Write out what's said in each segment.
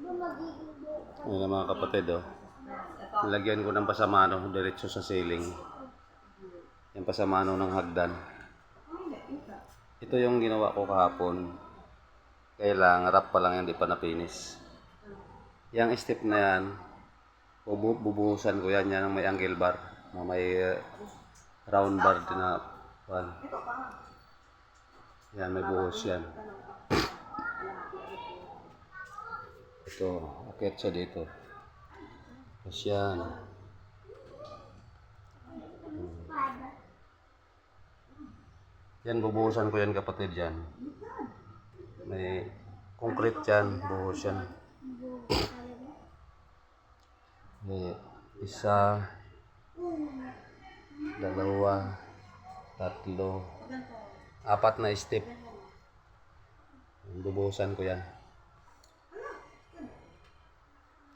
Ayan mga kapatid, oh. Nilagyan ko ng pasamano diretso sa ceiling. Yung pasamano ng hagdan. Ito yung ginawa ko kahapon. Kaya lang, harap pa lang yan, di pa napinis. Yung step na yan, bubuhusan ko yan, yan ang may angle bar. Na may round bar din na pan. Yan, may buhos yan. Ito, akit siya dito. Tapos yan. Yan, bubuhusan ko yan kapatid yan. May concrete yan, buhos yan. May isa, dalawa, tatlo, apat na step. Bubuhusan ko yan.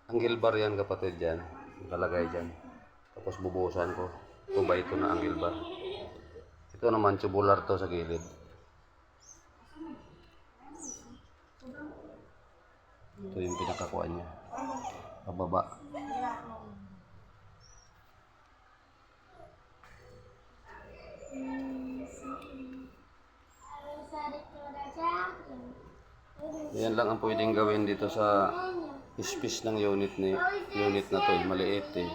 Angle bar yan kapatid yan. Nakalagay dyan. Tapos bubuhusan ko. Ito ba ito na angle bar? Ito naman tubular to sa gilid. Ito yung pinakakuan niya. Pababa. Yan lang ang pwedeng gawin dito sa space ng unit na to, maliit eh.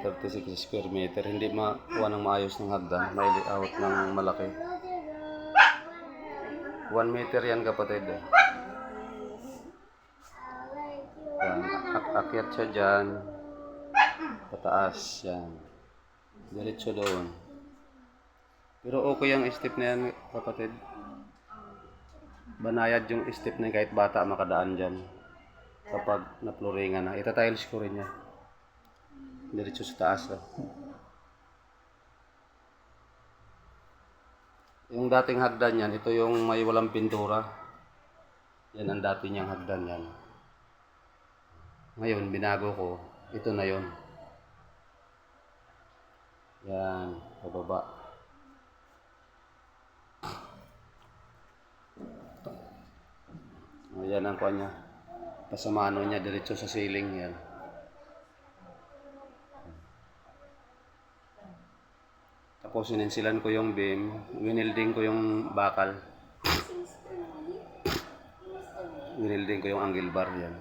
36 square meter, hindi makuha ng maayos ng hagdan, may layout ng malaki. 1 meter yan kapatid. Yan, akyat siya dyan, pataas yan, diretso doon. Pero okay yung step na yan kapatid. Banayad yung step na kahit bata makadaan dyan. Kapag napluringan na, itatiles ko rin yan. Diretso sa taas. Oh. Yung dating hagdan yan, ito yung may walang pintura. Yan ang dati niyang hagdan yan. Ngayon, binago ko. Ito na yon. Yan, pababa. Yan ang kuha niya. Pasamano niya diretso sa ceiling yan. Tapos sininsilan ko yung beam, winilding ko yung bakal. Winilding ko yung angle bar yan.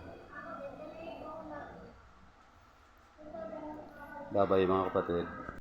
Babay mga kapatid.